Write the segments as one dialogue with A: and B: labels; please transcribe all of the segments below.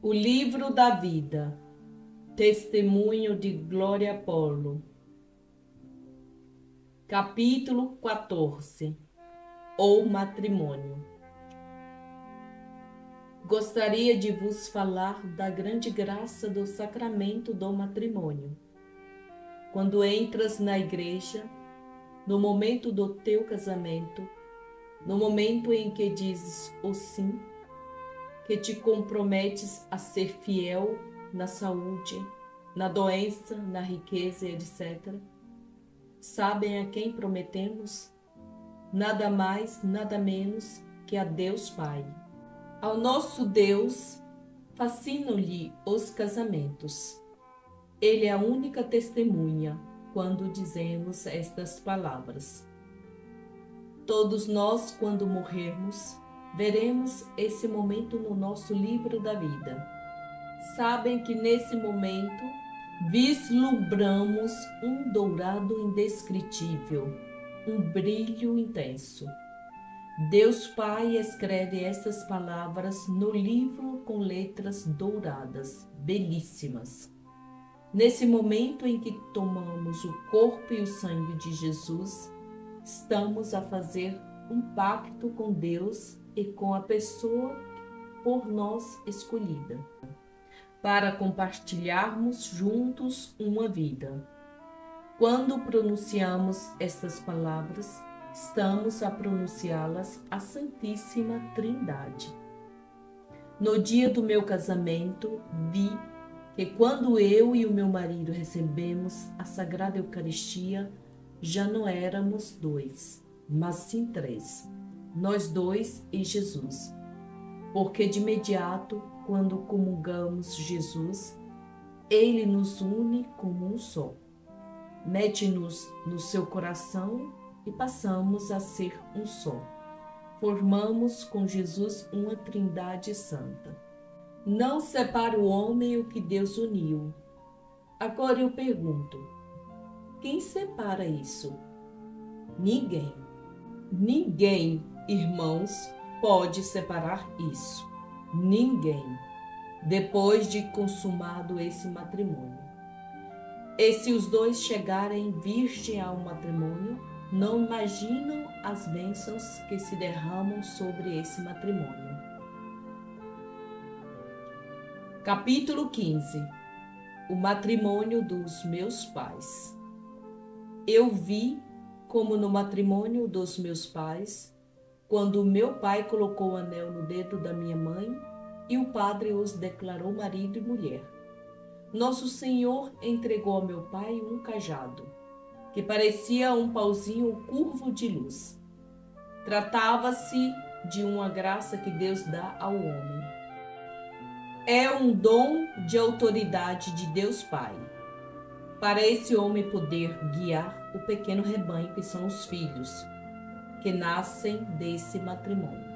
A: O livro da vida, testemunho de Glória Paulo. Capítulo 14. O matrimônio. Gostaria de vos falar da grande graça do sacramento do matrimônio. Quando entras na igreja, no momento do teu casamento, no momento em que dizes o sim, que te comprometes a ser fiel na saúde, na doença, na riqueza, etc. Sabem a quem prometemos? Nada mais, nada menos que a Deus Pai. Ao nosso Deus fascinam-lhe os casamentos. Ele é a única testemunha quando dizemos estas palavras. Todos nós, quando morrermos, veremos esse momento no nosso livro da vida. Sabem que nesse momento vislumbramos um dourado indescritível, um brilho intenso. Deus Pai escreve estas palavras no livro com letras douradas, belíssimas. Nesse momento em que tomamos o corpo e o sangue de Jesus, estamos a fazer um pacto com Deus e com a pessoa por nós escolhida, para compartilharmos juntos uma vida. Quando pronunciamos estas palavras, estamos a pronunciá-las à Santíssima Trindade. No dia do meu casamento, vi que quando eu e o meu marido recebemos a Sagrada Eucaristia, já não éramos dois, mas sim três, nós dois e Jesus. Porque de imediato, quando comungamos Jesus, Ele nos une como um só. Mete-nos no seu coração e passamos a ser um só. Formamos com Jesus uma Trindade Santa. Não separa o homem o que Deus uniu. Agora eu pergunto, quem separa isso? Ninguém. Ninguém, irmãos, pode separar isso. Ninguém. Depois de consumado esse matrimônio. E se os dois chegarem virgem ao matrimônio, não imaginam as bênçãos que se derramam sobre esse matrimônio. Capítulo 15. O matrimônio dos meus pais. Eu vi como no matrimônio dos meus pais, quando meu pai colocou o anel no dedo da minha mãe e o padre os declarou marido e mulher. Nosso Senhor entregou ao meu pai um cajado, que parecia um pauzinho curvo de luz. Tratava-se de uma graça que Deus dá ao homem. É um dom de autoridade de Deus Pai, para esse homem poder guiar o pequeno rebanho que são os filhos, que nascem desse matrimônio,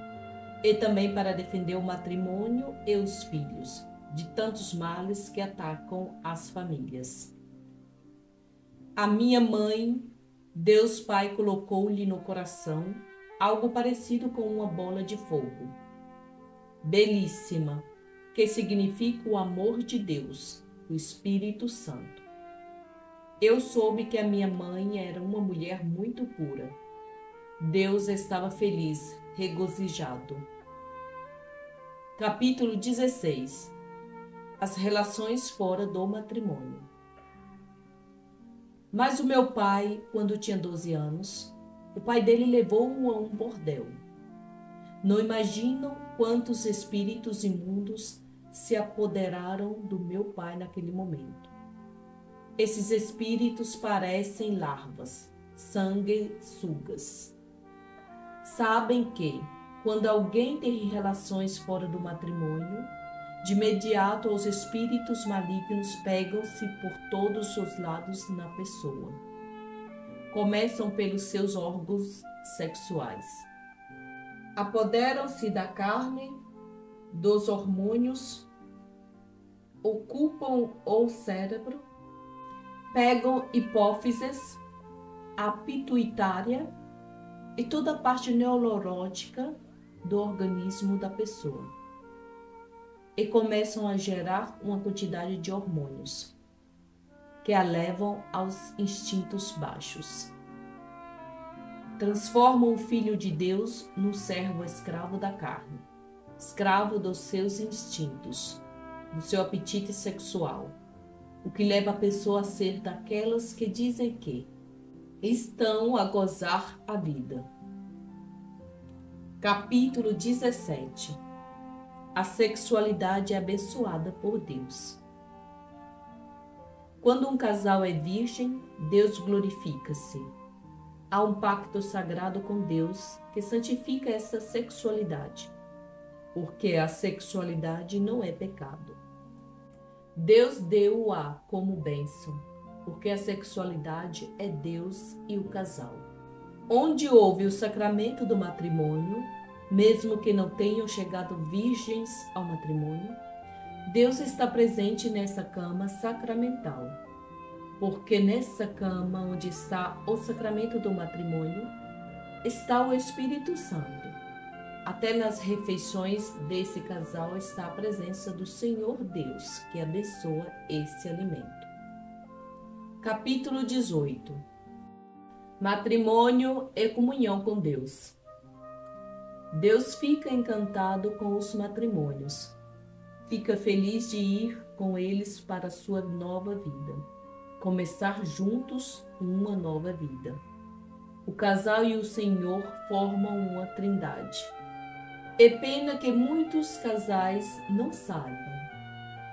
A: e também para defender o matrimônio e os filhos de tantos males que atacam as famílias. A minha mãe, Deus Pai colocou-lhe no coração algo parecido com uma bola de fogo, belíssima, que significa o amor de Deus, o Espírito Santo. Eu soube que a minha mãe era uma mulher muito pura. Deus estava feliz, regozijado. Capítulo 16. As relações fora do matrimônio. Mas o meu pai, quando tinha 12 anos, o pai dele levou-o a um bordel. Não imaginam quantos espíritos imundos se apoderaram do meu pai naquele momento. Esses espíritos parecem larvas, sanguessugas. Sabem que, quando alguém tem relações fora do matrimônio, de imediato os espíritos malignos pegam-se por todos os lados na pessoa. Começam pelos seus órgãos sexuais. Apoderam-se da carne, dos hormônios, ocupam o cérebro, pegam hipófises, a pituitária e toda a parte neurótica do organismo da pessoa. e começam a gerar uma quantidade de hormônios que a levam aos instintos baixos. Transformam o Filho de Deus num servo escravo da carne, escravo dos seus instintos, do seu apetite sexual, o que leva a pessoa a ser daquelas que dizem que estão a gozar a vida. Capítulo 17. A sexualidade é abençoada por Deus. Quando um casal é virgem, Deus glorifica-se. Há um pacto sagrado com Deus que santifica essa sexualidade, porque a sexualidade não é pecado. Deus deu-a como bênção, porque a sexualidade é Deus e o casal. Onde houve o sacramento do matrimônio, mesmo que não tenham chegado virgens ao matrimônio, Deus está presente nessa cama sacramental, porque nessa cama onde está o sacramento do matrimônio, está o Espírito Santo. Até nas refeições desse casal está a presença do Senhor Deus, que abençoa esse alimento. Capítulo 18. Matrimônio e comunhão com Deus. Deus fica encantado com os matrimônios. Fica feliz de ir com eles para a sua nova vida. Começar juntos uma nova vida. O casal e o Senhor formam uma trindade. É pena que muitos casais não saibam,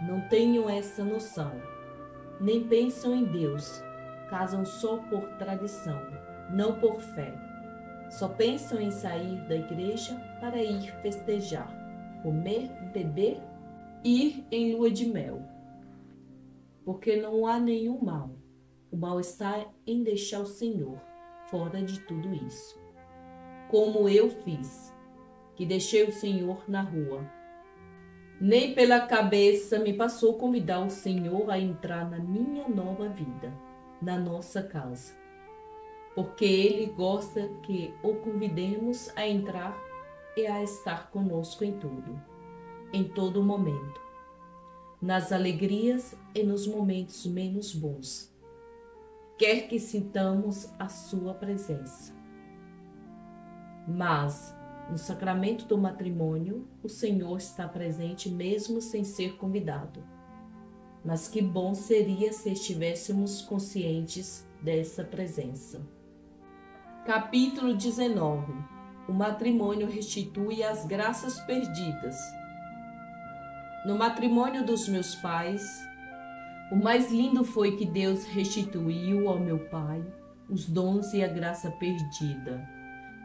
A: não tenham essa noção, nem pensam em Deus, casam só por tradição, não por fé. Só pensam em sair da igreja para ir festejar, comer, beber, ir em lua de mel. Porque não há nenhum mal. O mal está em deixar o Senhor fora de tudo isso. Como eu fiz, que deixei o Senhor na rua. Nem pela cabeça me passou convidar o Senhor a entrar na minha nova vida, na nossa casa. Porque Ele gosta que o convidemos a entrar e a estar conosco em tudo, em todo momento, nas alegrias e nos momentos menos bons. Quer que sintamos a sua presença. Mas, no sacramento do matrimônio, o Senhor está presente mesmo sem ser convidado. Mas que bom seria se estivéssemos conscientes dessa presença. Capítulo 19. O matrimônio restitui as graças perdidas. No matrimônio dos meus pais, o mais lindo foi que Deus restituiu ao meu pai os dons e a graça perdida,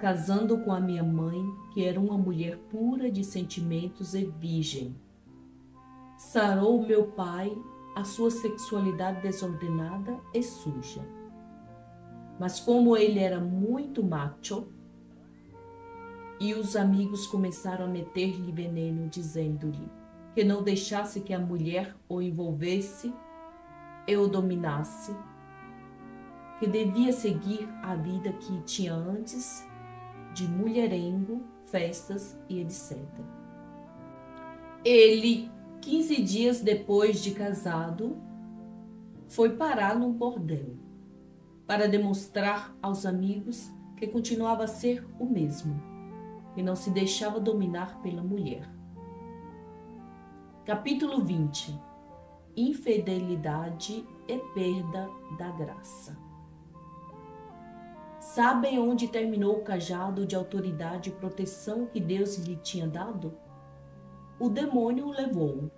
A: casando com a minha mãe, que era uma mulher pura de sentimentos e virgem. Sarou meu pai a sua sexualidade desordenada e suja. Mas como ele era muito macho, e os amigos começaram a meter-lhe veneno, dizendo-lhe que não deixasse que a mulher o envolvesse e o dominasse, que devia seguir a vida que tinha antes, de mulherengo, festas e etc. Ele, 15 dias depois de casado, foi parar num bordel, para demonstrar aos amigos que continuava a ser o mesmo, e não se deixava dominar pela mulher. Capítulo 20. Infidelidade e perda da graça. Sabem onde terminou o cajado de autoridade e proteção que Deus lhe tinha dado? O demônio o levou,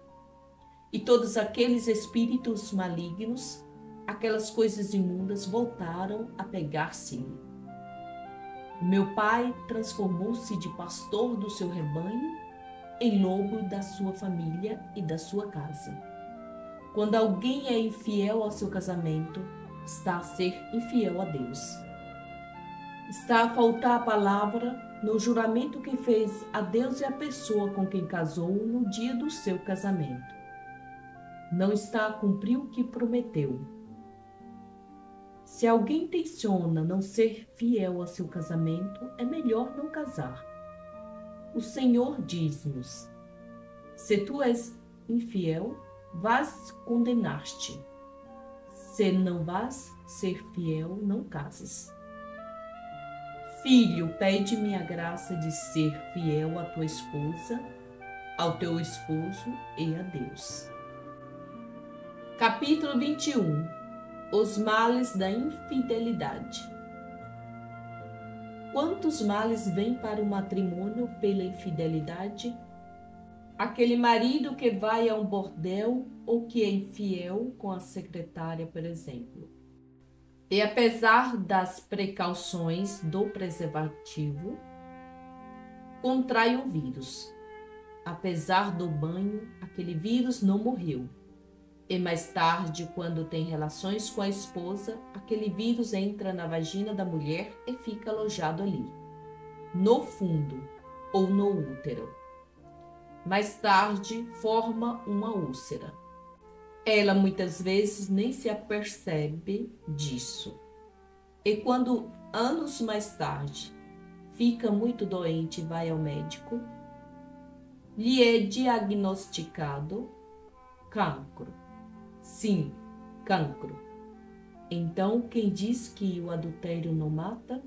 A: e todos aqueles espíritos malignos, aquelas coisas imundas voltaram a pegar-se-lhe. Meu pai transformou-se de pastor do seu rebanho em lobo da sua família e da sua casa. Quando alguém é infiel ao seu casamento, está a ser infiel a Deus. Está a faltar a palavra no juramento que fez a Deus e a pessoa com quem casou no dia do seu casamento. Não está a cumprir o que prometeu. Se alguém intenciona não ser fiel a seu casamento, é melhor não casar. O Senhor diz-nos: Se tu és infiel, vás condenar-te. Se não vás ser fiel, não cases. Filho, pede-me a graça de ser fiel à tua esposa, ao teu esposo e a Deus. Capítulo 21. Os males da infidelidade. Quantos males vêm para o matrimônio pela infidelidade? Aquele marido que vai a um bordel ou que é infiel com a secretária, por exemplo. E apesar das precauções do preservativo, contrai o vírus. Apesar do banho, aquele vírus não morreu. E mais tarde, quando tem relações com a esposa, aquele vírus entra na vagina da mulher e fica alojado ali, no fundo ou no útero. Mais tarde, forma uma úlcera. Ela muitas vezes nem se apercebe disso. E quando, anos mais tarde, fica muito doente e vai ao médico, lhe é diagnosticado cancro. Sim, cancro. Então, quem diz que o adultério não mata?